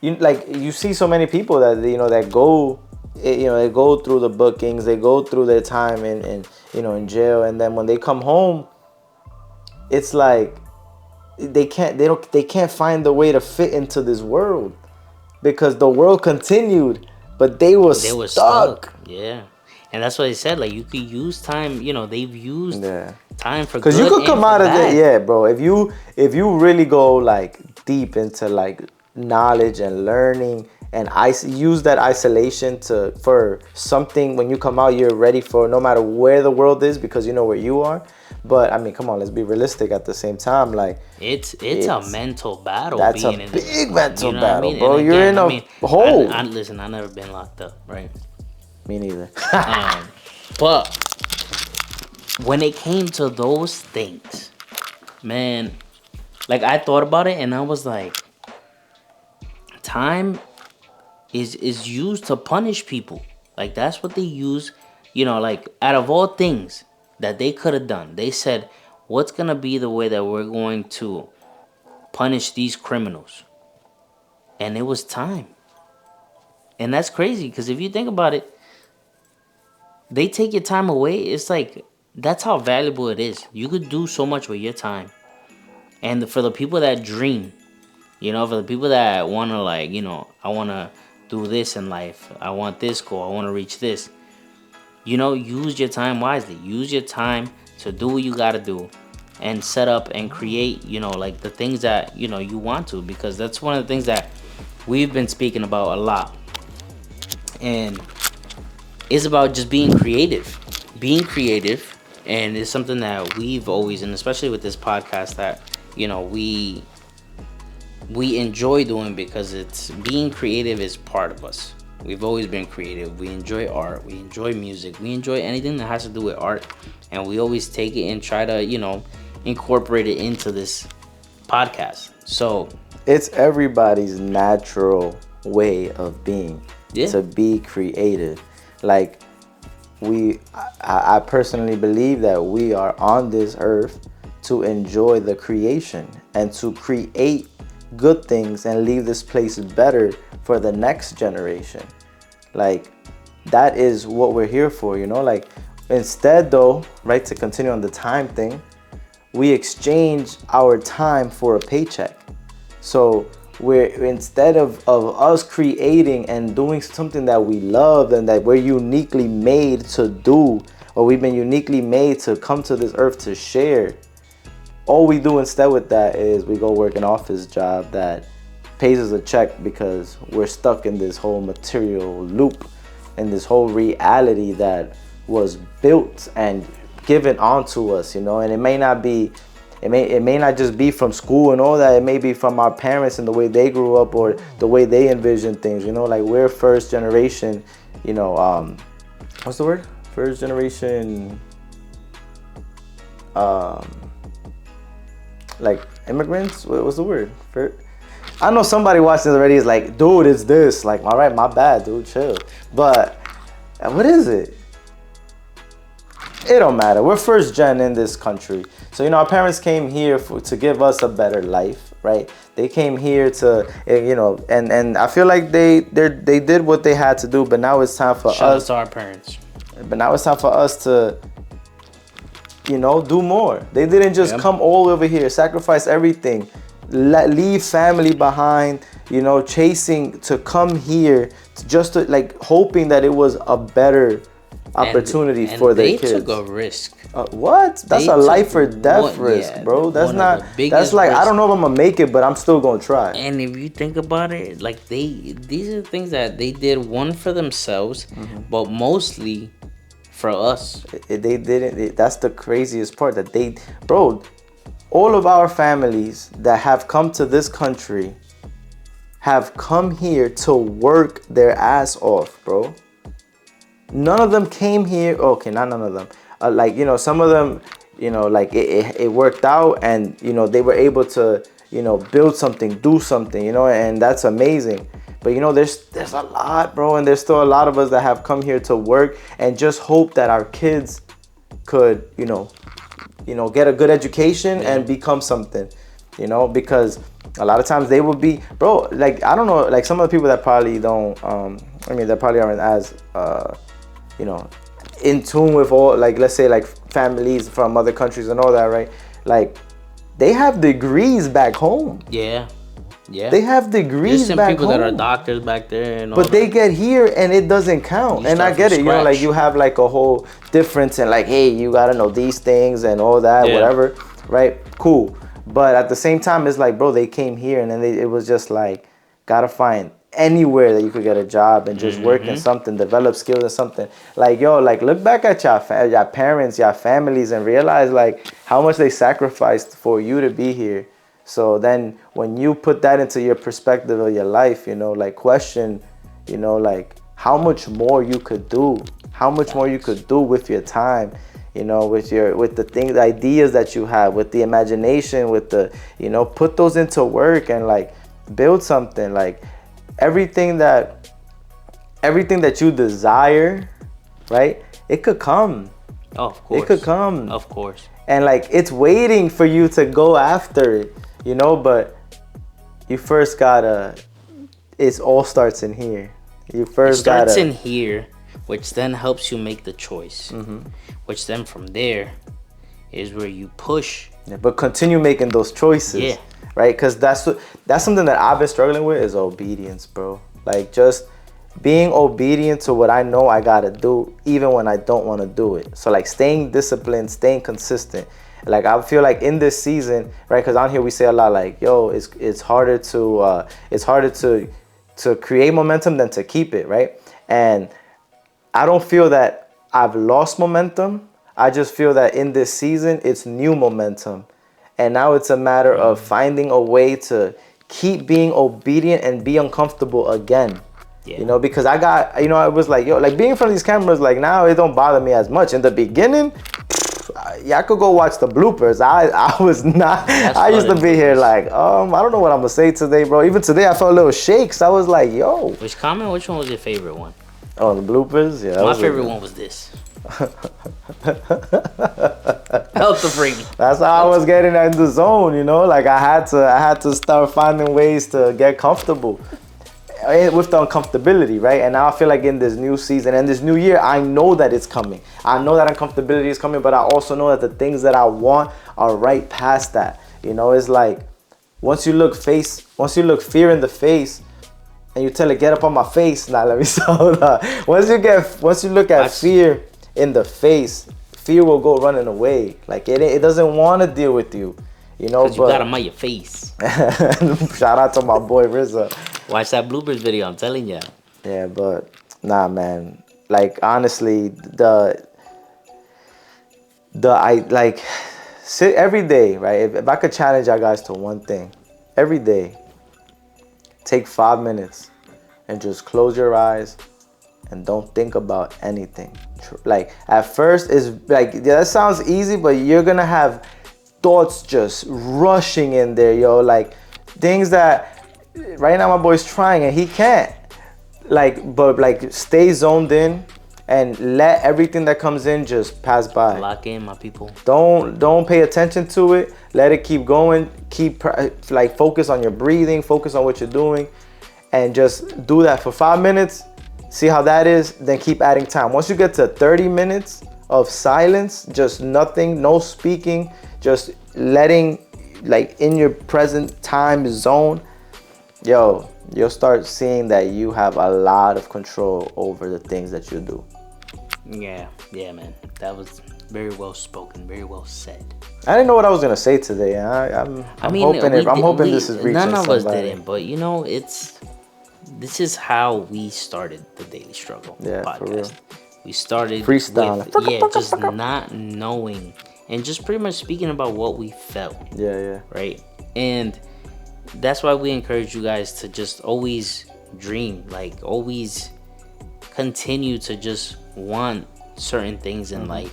You like you see so many people that you know that go, you know, they go through the bookings, they go through their time in you know in jail, and then when they come home, it's like they can't find the way to fit into this world because the world continued, but they were stuck. Yeah. And that's what they said. Like you could use time. You know, they've used time for good. Because you could come out of that. yeah, bro. If you really go like deep into like knowledge and learning and use that isolation for something, when you come out, you're ready for no matter where the world is because you know where you are. But I mean, come on, let's be realistic at the same time. Like it's a mental battle. That's being a in big mental battle, I mean? bro. And You're again, in a hole. Listen, I've never been locked up, right? Me neither. But when it came to those things, man, like I thought about it and I was like, time is used to punish people. Like that's what they use, you know, like out of all things that they could have done, they said, what's gonna be the way that we're going to punish these criminals? And it was time. And that's crazy because if you think about it, they take your time away. It's like that's how valuable it is. You could do so much with your time. And for the people that dream, you know, for the people that want to like, you know, I want to do this in life. I want this goal. I want to reach this. You know, use your time wisely. Use your time to do what you got to do and set up and create, you know, like the things that, you know, you want to, because that's one of the things that we've been speaking about a lot. And it's about just being creative. And it's something that we've always, and especially with this podcast, that, you know, we enjoy doing because it's being creative is part of us. We've always been creative. We enjoy art. We enjoy music. We enjoy anything that has to do with art. And we always take it and try to, you know, incorporate it into this podcast. So it's everybody's natural way of being, to be creative. Like I personally believe that we are on this earth to enjoy the creation and to create good things and leave this place better for the next generation. Like that is what we're here for, you know. Like instead though, right, to continue on the time thing, we exchange our time for a paycheck. So where instead of us creating and doing something that we love and that we're uniquely made to do, or we've been uniquely made to come to this earth to share, all we do instead with that is we go work an office job that pays us a check because we're stuck in this whole material loop and this whole reality that was built and given onto us, you know. And it may not be, it may not just be from school and all that. It may be from our parents and the way they grew up or the way they envision things, you know. Like we're first generation, you know, what's the word? First generation, like immigrants. What's the word? I know somebody watching this already is like, dude, it's this. Like, all right, my bad, dude, chill. But what is it? It don't matter. We're first gen in this country. So, you know, our parents came here to give us a better life, right? They came here to, you know, and I feel like they did what they had to do, but now it's time for Shout us. out to our parents. But now it's time for us to, you know, do more. They didn't just come all over here, sacrifice everything, leave family behind, you know, chasing to come here just to, like, hoping that it was a better opportunity for their kids. They took a risk. What? That's a life or death risk, bro. That's not. That's like, I don't know if I'm gonna make it, but I'm still gonna try. And if you think about it, like these are things that they did, one for themselves, but mostly for us. They didn't. That's the craziest part, that they, bro. All of our families that have come to this country have come here to work their ass off, bro. None of them came here. Okay, not none of them. Like, you know, some of them, you know, like it worked out, and, you know, they were able to, you know, build something, do something, you know, and that's amazing. But, you know, there's a lot, bro, and there's still a lot of us that have come here to work and just hope that our kids could, you know, get a good education and become something, you know, because a lot of times they will be, bro, like, I don't know, like some of the people that probably don't, I mean, that probably aren't as, you know, in tune with all, like, let's say, like, families from other countries and all that, right? Like, they have degrees back home. Yeah. They have degrees There's some back people home. that are doctors back there, and all but they get here and it doesn't count. And I get it, you know, like, you have like a whole difference and like, hey, you gotta know these things and all that, whatever, right? Cool. But at the same time, it's like, bro, they came here and then it was just like, gotta find anywhere that you could get a job and just work in something, develop skills in something. Like, yo, like, look back at your parents, your families, and realize like how much they sacrificed for you to be here. So then when you put that into your perspective of your life, you know, like, question, you know, like, how much more you could do, how much more you could do with your time, you know, with the things, the ideas that you have, with the imagination, with the, you know, put those into work and like build something. Like, everything that you desire, right? It could come. Oh, of course. It could come. Of course. And like, it's waiting for you to go after it, you know, but you first gotta, it all starts in here. You first starts gotta. in here, which then helps you make the choice. Which then from there is where you push. Yeah, but continue making those choices. Yeah. Right? Because that's something that I've been struggling with, is obedience, bro. Like, just being obedient to what I know I gotta do, even when I don't want to do it. So like, staying disciplined, staying consistent. Like, I feel like in this season, right? Because on here we say a lot, like, yo, it's harder to create momentum than to keep it, right? And I don't feel that I've lost momentum. I just feel that in this season, it's new momentum. And now it's a matter of finding a way to keep being obedient and be uncomfortable again. Yeah. You know, because I got, you know, I was like, yo, like, being in front of these cameras, like, now it don't bother me as much. In the beginning, yeah, I could go watch the bloopers. I was not, I used to be here like, I don't know what I'm gonna say today, bro. Even today, I felt a little shakes. I was like, yo. Which one was your favorite one? Oh, the bloopers? Yeah. My favorite one was this. Help the free. That's how I was getting in the zone, you know. Like, I had to start finding ways to get comfortable with the uncomfortability, right? And now I feel like in this new season and this new year, I know that it's coming. I know that uncomfortability is coming, but I also know that the things that I want are right past that. You know, it's like, once you look fear in the face, and you tell it, get up on my face. Nah, let me hold on. Once you look at fear in the face, fear will go running away. Like it doesn't want to deal with you, you know. Because you got him on your face. Shout out to my boy RZA. Watch that bloopers video. I'm telling you. Yeah, but nah, man. Like honestly, I like sit every day, right? If I could challenge you guys to one thing, every day, take 5 minutes and just close your eyes and don't think about anything. Like at first it's like, yeah, that sounds easy, but you're gonna have thoughts just rushing in there, yo. Like things that right now my boy's trying and he can't. But stay zoned in and let everything that comes in just pass by. Lock in, my people. Don't pay attention to it. Let it keep going. Keep focus on your breathing. Focus on what you're doing, and just do that for 5 minutes. See how that is. Then keep adding time. Once you get to 30 minutes of silence, just nothing, no speaking, just letting in your present time zone, yo, you'll start seeing that you have a lot of control over the things that you do. Yeah, man. That was very well spoken, very well said. I didn't know what I was gonna say today. I'm hoping this is reaching none of somebody. us didn't, but this is how we started the Daily Struggle podcast. For real. We started freestyle, with, just not knowing and just pretty much speaking about what we felt. Yeah. Right, and that's why we encourage you guys to just always dream, always continue to just want certain things in life,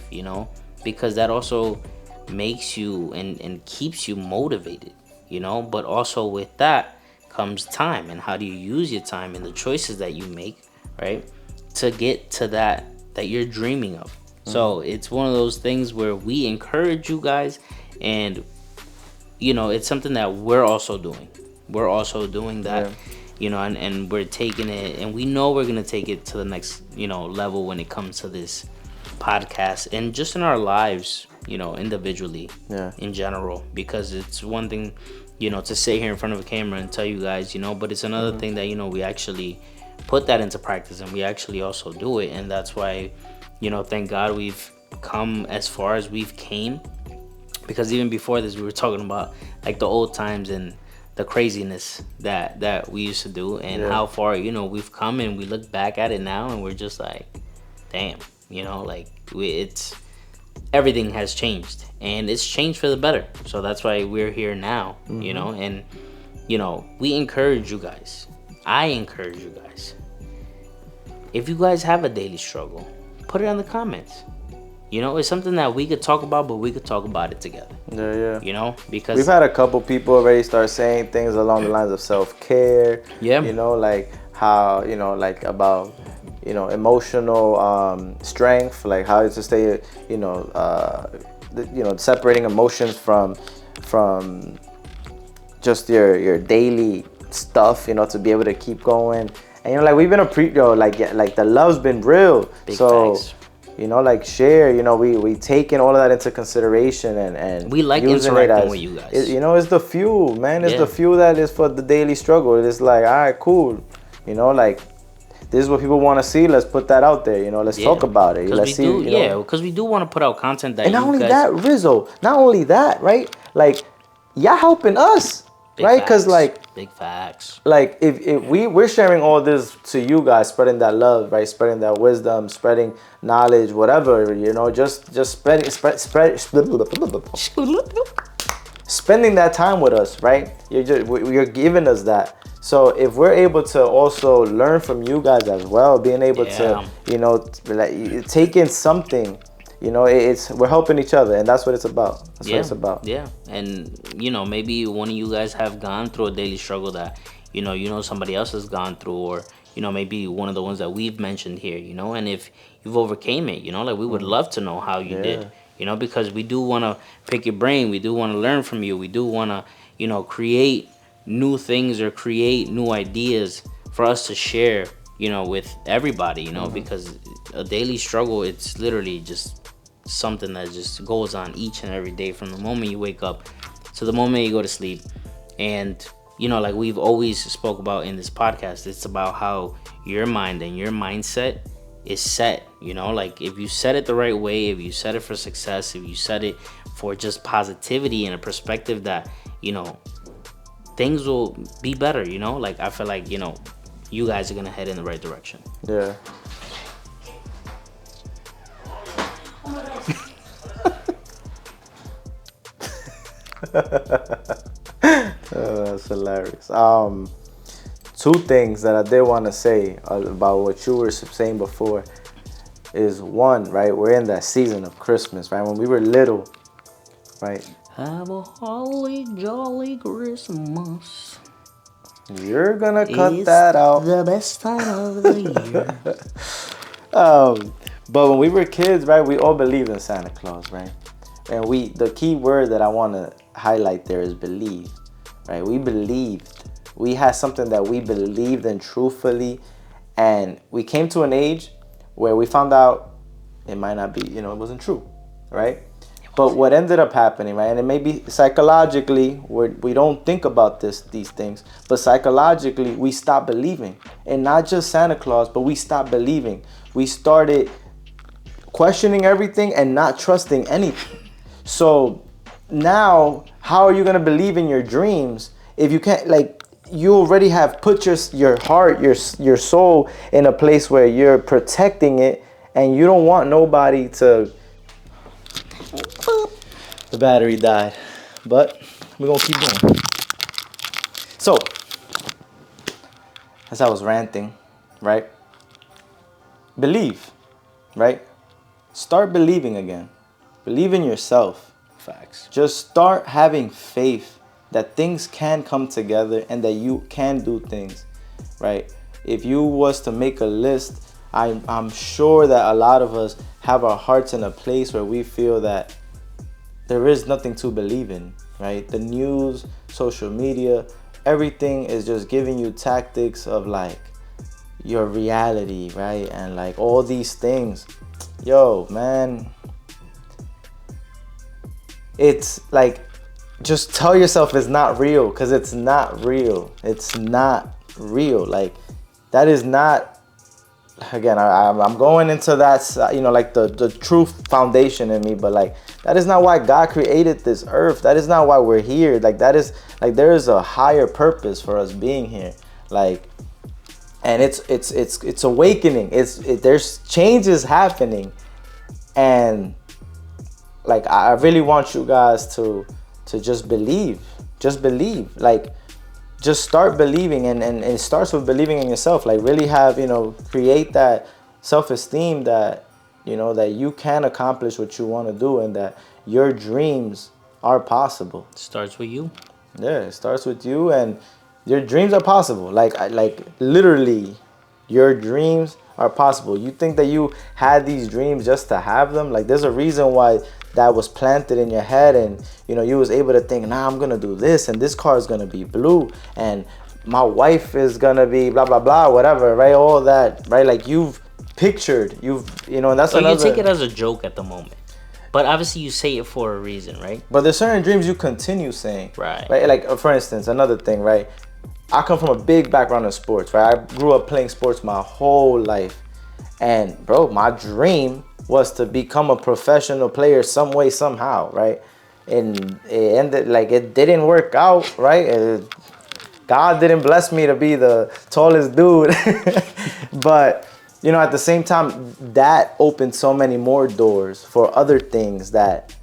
because that also makes you and keeps you motivated, but also with that comes time, and how do you use your time and the choices that you make, right, to get to that you're dreaming of. So it's one of those things where we encourage you guys, and it's something that we're also doing that. And we're taking it, and we know we're going to take it to the next, level when it comes to this podcast and just in our lives, individually, in general, because it's one thing, to sit here in front of a camera and tell you guys, but it's another thing that, we actually put that into practice, and we actually also do it. And that's why, thank God we've come as far as we've came, because even before this, we were talking about the old times and the craziness that we used to do, and how far we've come, and we look back at it now and we're just like, damn, it's everything has changed, and it's changed for the better. So that's why we're here now. And we encourage you guys. I encourage you guys, if you guys have a daily struggle, put it in the comments. It's something that we could talk about, but we could talk about it together. Yeah. Because we've had a couple people already start saying things along the lines of self-care. Yeah. How, about, emotional strength, how to stay, separating emotions from just your daily stuff, to be able to keep going. And, we've been the love's been real. Big facts. Share, we taking all of that into consideration, and we interacting with you guys. It's the fuel, man. It's the fuel that is for the daily struggle. It's all right, cool. This is what people want to see. Let's put that out there. Let's talk about it. Let's see. Because we do want to put out content that. And not only that, Rizzo. Not only that, right? Y'all helping us. Right, because big facts. If we're sharing all this to you guys, spreading that love, right, spreading that wisdom, spreading knowledge, whatever, just spending that time with us, right? You're giving us that. So if we're able to also learn from you guys as well, being able to take in something. We're helping each other, and that's what it's about. That's what it's about. Yeah, and maybe one of you guys have gone through a daily struggle that somebody else has gone through, or maybe one of the ones that we've mentioned here. And if you've overcame it, we would love to know how you did. Because we do want to pick your brain, we do want to learn from you, we do want to create new things or create new ideas for us to share, with everybody. Because a daily struggle, it's literally just something that just goes on each and every day, from the moment you wake up to the moment you go to sleep. And like we've always spoke about in this podcast, it's about how your mind and your mindset is set. Like if you set it the right way, if you set it for success, if you set it for just positivity and a perspective that things will be better. Like I feel like you guys are gonna head in the right direction. Yeah. That's hilarious. Two things that I did want to say about what you were saying before is, one, right, we're in that season of Christmas, right? When we were little, right? Have a holly jolly Christmas. You're gonna cut that out. The best time of the year. But when we were kids, right, we all believed in Santa Claus, right? And the key word that I want to highlight there is believe, right? We believed. We had something that we believed in truthfully, and we came to an age where we found out it might not be, it wasn't true, right? But what ended up happening, right, and it may be psychologically, we don't think about these things, but psychologically, we stopped believing. And not just Santa Claus, but we stopped believing. We started questioning everything and not trusting anything. So now, how are you going to believe in your dreams if you can't, like, you already have put your heart, your soul in a place where you're protecting it, and you don't want nobody to... The battery died, but we're gonna keep going. So, as I was ranting, right? Believe, right? Start believing again. Believe in yourself. Facts. Just start having faith that things can come together and that you can do things, right? If you was to make a list, I'm sure that a lot of us have our hearts in a place where we feel that there is nothing to believe in, right? The news, social media, everything is just giving you tactics of like your reality, right? And like all these things. Yo, man, it's like, just tell yourself it's not real, because it's not real. It's not real. Like, that is not... Again, I'm going into that, like the true foundation in me, but like that is not why God created this earth. That is not why we're here. Like that is like there is a higher purpose for us being here. Like, and it's awakening. There's changes happening, and like I really want you guys to just believe. Just believe. Like, just start believing, and it starts with believing in yourself. Like really have, create that self-esteem that, that you can accomplish what you want to do and that your dreams are possible. It starts with you. Yeah, it starts with you, and your dreams are possible. Like literally, your dreams are possible. You think that you had these dreams just to have them? Like there's a reason why that was planted in your head, and you was able to think, nah, I'm gonna do this, and this car is gonna be blue, and my wife is gonna be blah blah blah, whatever, right? All that, right? Like you've pictured, and that's another... You take it as a joke at the moment, but obviously you say it for a reason, right? But there's certain dreams you continue saying, right? Like for instance, another thing, right? I come from a big background in sports, right? I grew up playing sports my whole life, and bro, my dream was to become a professional player some way, somehow, right? And it ended, like, it didn't work out, right? God didn't bless me to be the tallest dude. But, at the same time, that opened so many more doors for other things that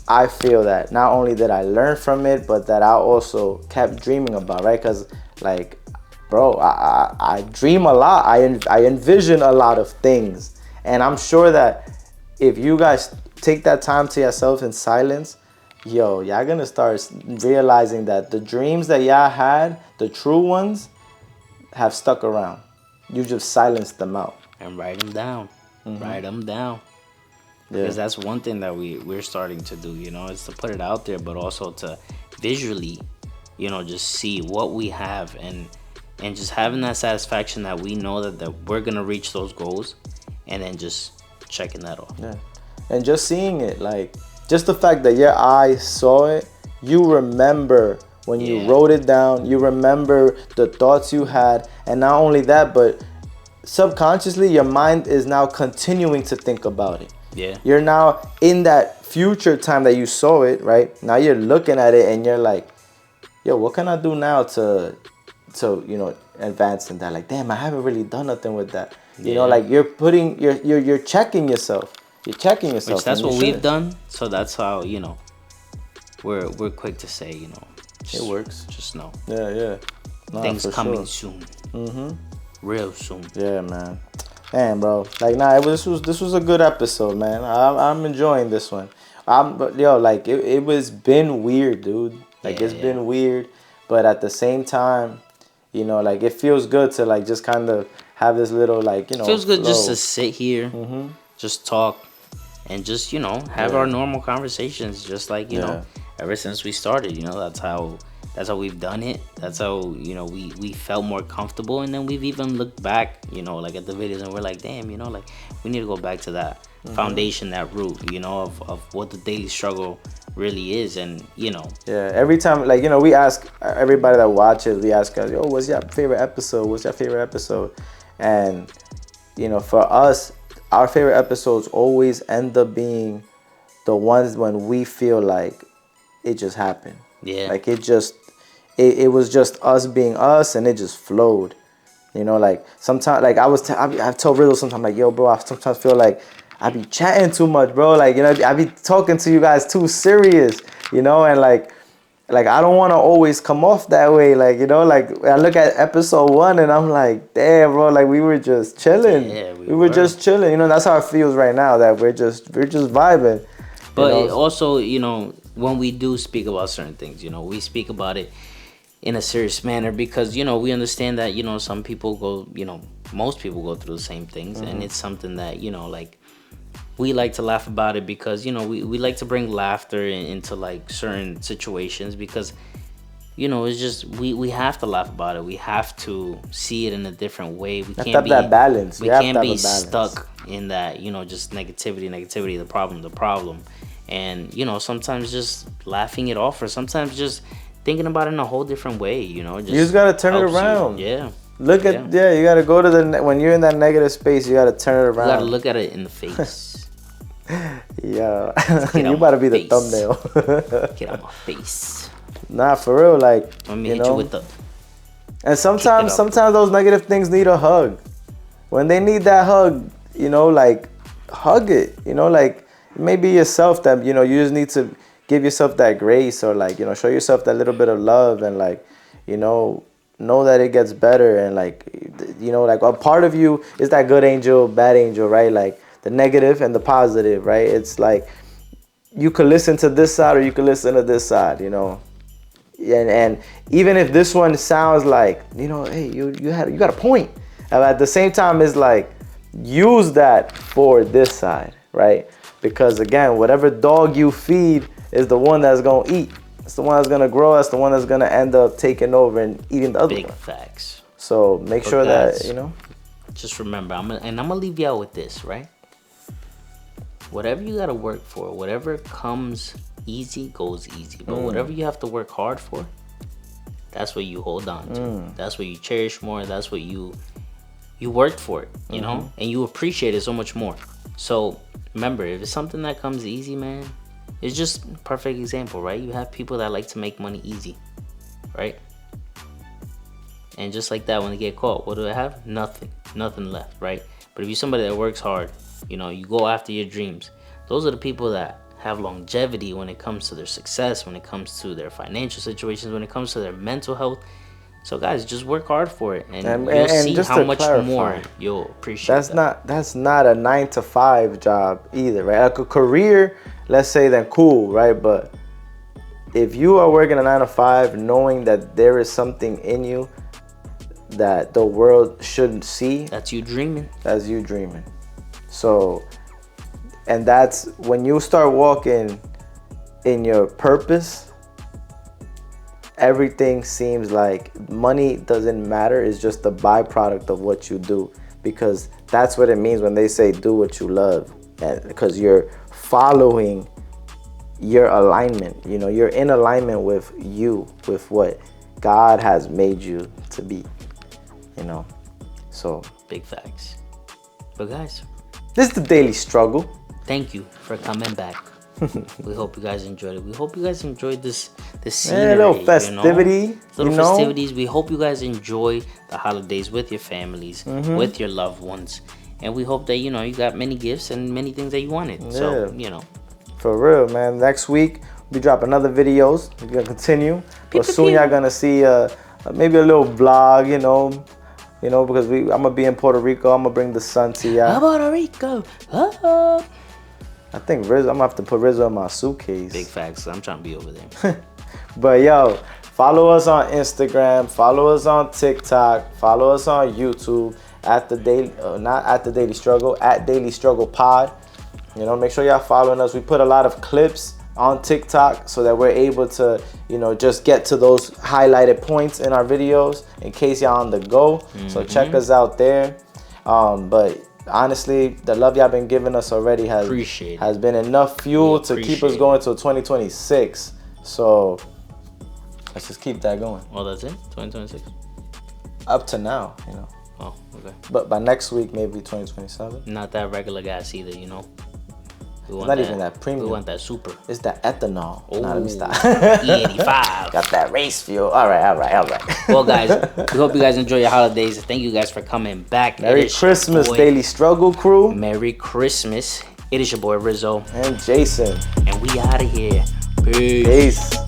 I feel that not only did I learn from it, but that I also kept dreaming about, right? Because, like, bro, I dream a lot. I envision a lot of things. And I'm sure that if you guys take that time to yourself in silence, y'all gonna start realizing that the dreams that y'all had, the true ones, have stuck around. You just silenced them out. And write them down. Mm-hmm. Write them down. Yeah. Because that's one thing that we're starting to do, is to put it out there, but also to visually, just see what we have, and just having that satisfaction that we know that we're gonna reach those goals, and then just checking that off. Yeah. And just seeing it, like, just the fact that your eyes saw it, you remember when you wrote it down. You remember the thoughts you had, and not only that, but subconsciously your mind is now continuing to think about it. Yeah. You're now in that future time that you saw it, right? Now you're looking at it and you're like, yo, what can I do now to advance in that? Like, damn, I haven't really done nothing with that. You know, like you're checking yourself. You're checking yourself. Which that's what we've done. So that's how, we're quick to say, it works. Just know. Yeah. Nah, things coming soon. Real soon. Yeah, man. Damn, bro. Like, this was a good episode, man. I'm enjoying this one. But like it was been weird, dude. Like it's been weird, but at the same time, like it feels good to like just kind of have this little like It feels good flow. just to sit here, just talk, and just have our normal conversations, just like ever since we started. That's how we've done it. That's how we felt more comfortable, and then we've even looked back, like at the videos, and we're like, damn, like we need to go back to that foundation, that root, of what the daily struggle really is, and every time, like, we ask everybody that watches, we ask us, yo, what's your favorite episode? What's your favorite episode? And for us, our favorite episodes always end up being the ones when we feel like it just happened. Yeah. Like it was just us being us, and it just flowed. Like sometimes, like I've told Riddle sometimes, like, yo, bro, I sometimes feel like I be chatting too much, bro. Like, I be talking to you guys too serious, and like I don't want to always come off that way. Like, like I look at episode 1 and I'm like, damn, bro, like we were just chilling. Yeah, we were just chilling. That's how it feels right now, that we're just vibing. But also, when we do speak about certain things, we speak about it in a serious manner because, we understand that, some people go, most people go through the same things. And it's something that, like, we like to laugh about it because, we like to bring laughter into like certain situations because, it's just, we have to laugh about it. We have to see it in a different way. We can't be that balance. We can't be stuck in that, just negativity, the problem. And, sometimes just laughing it off, or sometimes just thinking about it in a whole different way, you just gotta turn it around. Yeah. Look at you gotta go to when you're in that negative space, you gotta turn it around. You gotta look at it in the face. Yeah. You about to be the thumbnail. Get out my face. Nah, for real, like, Let me hit you with the. And sometimes those negative things need a hug. When they need that hug, like, hug it. Like, maybe yourself that, you just need to give yourself that grace, or like, show yourself that little bit of love, and like, know that it gets better, and like, like a part of you is that good angel, bad angel, right? Like the negative and the positive, right? It's like you could listen to this side or you could listen to this side, and even if this one sounds like, hey, you got a point, and at the same time it's like, use that for this side, right? Because again, whatever dog you feed is the one that's gonna eat. It's the one that's gonna grow. That's the one that's gonna end up taking over and eating the other one. Big facts. So make sure that Just remember, I'm gonna leave you out with this, right? Whatever you gotta work for, whatever comes easy goes easy. But whatever you have to work hard for, that's what you hold on to. That's what you cherish more. That's what you worked for it, you know, and you appreciate it so much more. So remember, if it's something that comes easy, man, it's just a perfect example, right? You have people that like to make money easy, right? And just like that, when they get caught, what do they have? Nothing left, right? But if you're somebody that works hard, you go after your dreams, those are the people that have longevity when it comes to their success, when it comes to their financial situations, when it comes to their mental health. So guys, just work hard for it, and you'll see how much more you'll appreciate. That's not a 9-to-5 job either, right? Like a career, let's say, then cool, right? But if you are working a 9-to-5, knowing that there is something in you that the world shouldn't see, that's you dreaming. That's you dreaming. So, and that's when you start walking in your purpose. Everything seems like money doesn't matter. It's just the byproduct of what you do, because that's what it means when they say do what you love, and because you're following your alignment. You know, you're in alignment with you, with what God has made you to be. You know, so Big facts. But guys, this is the daily struggle. thank you for coming back. We hope you guys enjoyed it. We hope you guys enjoyed this Yeah, scenery. a little festivity. Little you know? festivities. We hope you guys enjoy the holidays with your families, with your loved ones. And we hope that, you got many gifts and many things that you wanted. So, For real, man. Next week, we drop another videos. We're going to continue. But soon y'all going to see maybe a little vlog, because I'm going to be in Puerto Rico. I'm going to bring the sun to y'all. Puerto Rico. Oh. I think Rizzo, I'm going to have to put Rizzo in my suitcase. Big facts. I'm trying to be over there. But yo, follow us on Instagram. Follow us on TikTok. Follow us on YouTube. Not at the Daily Struggle, at Daily Struggle Pod. Make sure y'all following us. We put a lot of clips on TikTok so that we're able to, just get to those highlighted points in our videos in case y'all on the go. So check us out there. But honestly, the love y'all been giving us already has been enough fuel to keep us going till 2026. So let's just keep that going. Well, that's it? 2026? Up to now, Oh, okay. But by next week, maybe 2027. Not that regular gas either, We want not even that premium. We want that super. It's that ethanol. Oh, Nah, let me stop. E85. Got that race fuel. All right. Well, guys, we hope you guys enjoy your holidays. Thank you guys for coming back. Merry Christmas, Daily Struggle crew. Merry Christmas. It is your boy Rizzo. And Jason. And we out of here. Peace. Peace.